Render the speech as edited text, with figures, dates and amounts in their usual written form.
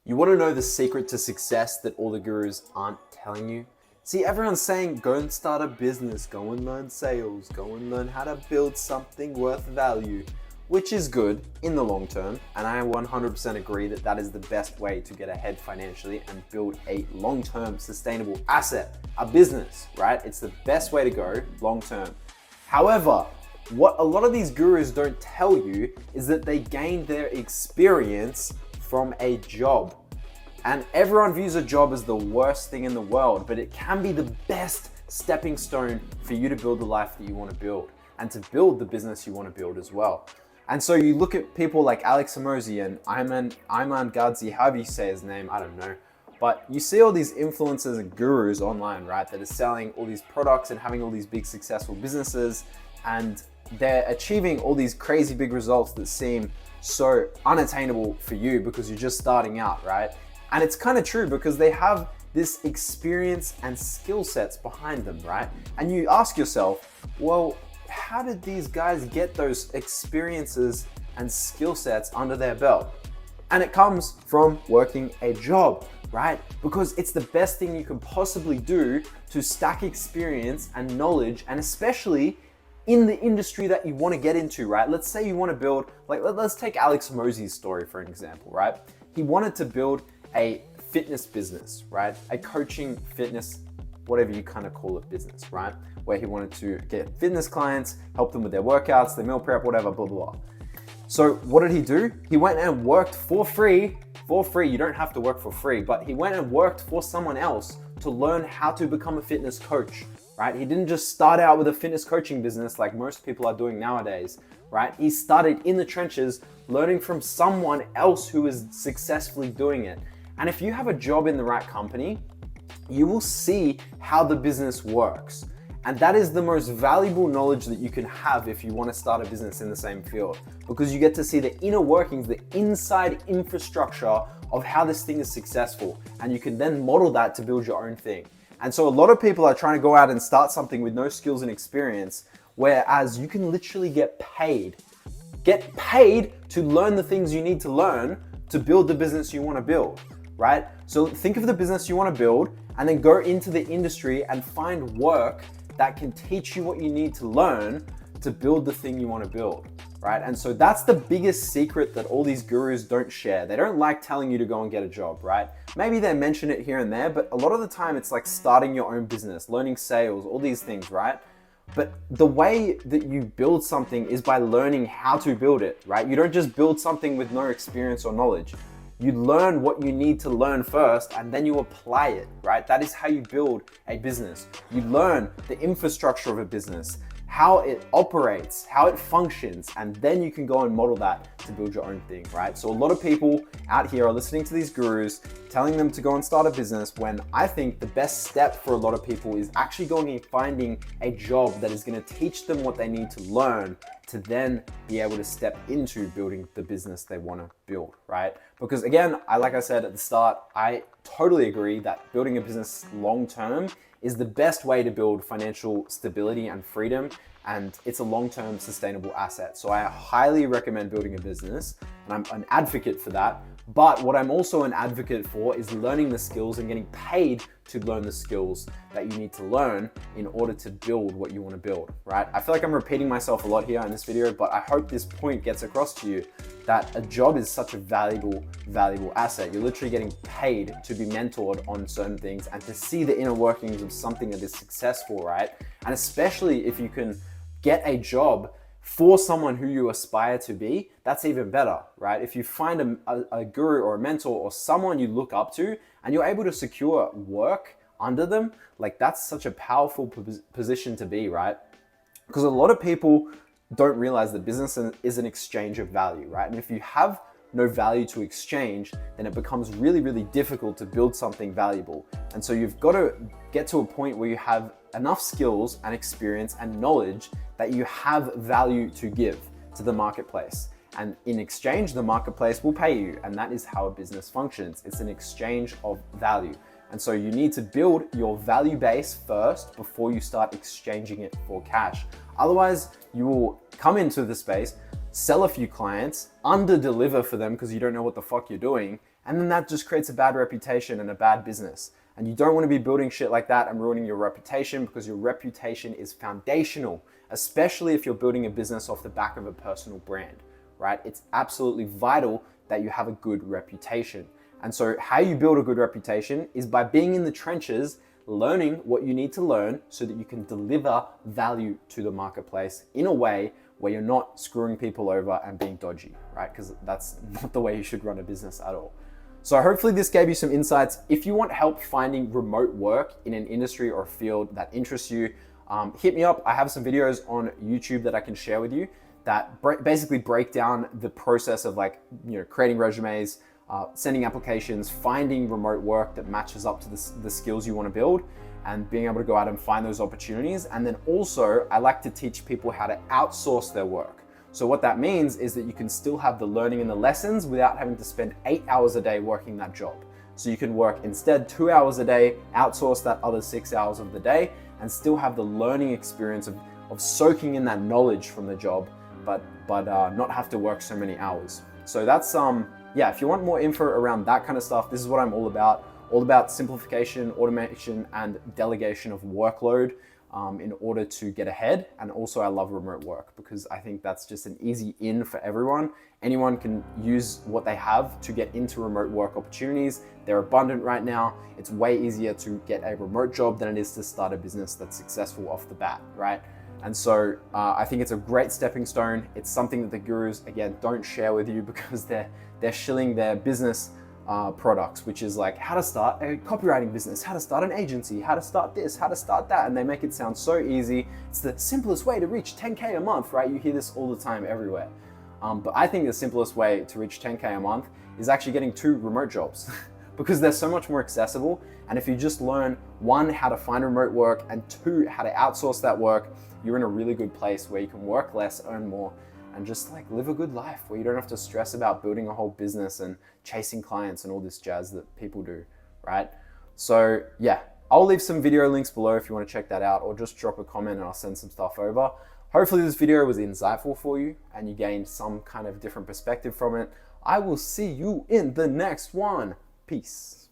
You want to know the secret to success that all the gurus aren't telling you? See, everyone's saying go and start a business, go and learn sales, go and learn how to build something worth value, which is good in the long term. And I 100% agree that that is the best way to get ahead financially and build a long-term sustainable asset, a business, right? It's the best way to go long term. However, what a lot of these gurus don't tell you is that they gained their experience from a job. And everyone views a job as the worst thing in the world, but it can be the best stepping stone for you to build the life that you want to build and to build the business you want to build as well. And so you look at people like Alex Hormozi and Ayman Gadzi, however you say his name, I don't know. But you see all these influencers and gurus online, right, that are selling all these products and having all these big successful businesses, and they're achieving all these crazy big results that seem so unattainable for you because you're just starting out, right? And it's kind of true because they have this experience and skill sets behind them, right? And you ask yourself, well, how did these guys get those experiences and skill sets under their belt? And it comes from working a job, right? Because it's the best thing you can possibly do to stack experience and knowledge, and especially in the industry that you want to get into, right? Let's say you want to build, let's take Alex Hormozi's story for an example, right? He wanted to build a fitness business, right? A coaching fitness, whatever you kind of call it, business, right? Where he wanted to get fitness clients, help them with their workouts, their meal prep, whatever, blah, blah, blah. So what did he do? He went and worked for free. You don't have to work for free, but he went and worked for someone else to learn how to become a fitness coach, right? He didn't just start out with a fitness coaching business like most people are doing nowadays, right? He started in the trenches, learning from someone else who is successfully doing it. And if you have a job in the right company, you will see how the business works. And that is the most valuable knowledge that you can have if you want to start a business in the same field, because you get to see the inner workings, the inside infrastructure of how this thing is successful. And you can then model that to build your own thing. And so a lot of people are trying to go out and start something with no skills and experience, whereas you can literally get paid to learn the things you need to learn to build the business you want to build, right? So think of the business you want to build and then go into the industry and find work that can teach you what you need to learn to build the thing you want to build, right? And so that's the biggest secret that all these gurus don't share. They don't like telling you to go and get a job, right? Maybe they mention it here and there, but a lot of the time it's like starting your own business, learning sales, all these things, right? But the way that you build something is by learning how to build it, right? You don't just build something with no experience or knowledge. You learn what you need to learn first and then you apply it, right? That is how you build a business. You learn the infrastructure of a business, how it operates, how it functions, and then you can go and model that to build your own thing, right? So a lot of people out here are listening to these gurus telling them to go and start a business, when I think the best step for a lot of people is actually going and finding a job that is going to teach them what they need to learn to then be able to step into building the business they want to build, right? Because again, like I said at the start, I totally agree that building a business long-term is the best way to build financial stability and freedom, and it's a long-term sustainable asset. So I highly recommend building a business, and I'm an advocate for that. But what I'm also an advocate for is learning the skills and getting paid to learn the skills that you need to learn in order to build what you want to build, right? I feel like I'm repeating myself a lot here in this video, but I hope this point gets across to you that a job is such a valuable asset. You're literally getting paid to be mentored on certain things and to see the inner workings of something that is successful, right? And especially if you can get a job for someone who you aspire to be, that's even better, right? If you find a guru or a mentor or someone you look up to and you're able to secure work under them, like that's such a powerful position to be, right? Because a lot of people don't realize that business is an exchange of value, right? And if you have no value to exchange, then it becomes really, really difficult to build something valuable. And so you've got to get to a point where you have enough skills and experience and knowledge that you have value to give to the marketplace. And in exchange, the marketplace will pay you. And that is how a business functions. It's an exchange of value. And so you need to build your value base first before you start exchanging it for cash. Otherwise, you will come into the space, sell a few clients, under deliver for them because you don't know what the fuck you're doing, And then that just creates a bad reputation and a bad business. And you don't want to be building shit like that and ruining your reputation, because your reputation is foundational, especially if you're building a business off the back of a personal brand, right? It's absolutely vital that you have a good reputation. And so how you build a good reputation is by being in the trenches, learning what you need to learn so that you can deliver value to the marketplace in a way where you're not screwing people over and being dodgy, right? Because that's not the way you should run a business at all. So hopefully this gave you some insights. If you want help finding remote work in an industry or field that interests you, hit me up. I have some videos on YouTube that I can share with you that basically break down the process of creating resumes, sending applications, finding remote work that matches up to the skills you want to build, and being able to go out and find those opportunities. And then also, I like to teach people how to outsource their work. So what that means is that you can still have the learning and the lessons without having to spend 8 hours a day working that job. So you can work instead 2 hours a day, outsource that other 6 hours of the day, and still have the learning experience of soaking in that knowledge from the job, but not have to work so many hours. So that's, if you want more info around that kind of stuff, this is what I'm all about simplification, automation, and delegation of workload in order to get ahead. And also I love remote work because I think that's just an easy in for everyone. Anyone can use what they have to get into remote work opportunities. They're abundant right now. It's way easier to get a remote job than it is to start a business that's successful off the bat, right? And so I think it's a great stepping stone. It's something that the gurus, again, don't share with you because they're shilling their business products, which is like how to start a copywriting business, how to start an agency, how to start this, how to start that. And they make it sound so easy. It's the simplest way to reach 10K a month, right? You hear this all the time everywhere. But I think the simplest way to reach 10K a month is actually getting 2 remote jobs because they're so much more accessible. And if you just learn 1, how to find remote work, and 2, how to outsource that work, you're in a really good place where you can work less, earn more, and just live a good life where you don't have to stress about building a whole business and chasing clients and all this jazz that people do, right? So yeah, I'll leave some video links below if you want to check that out, or just drop a comment and I'll send some stuff over. Hopefully this video was insightful for you and you gained some kind of different perspective from it. I will see you in the next one. Peace.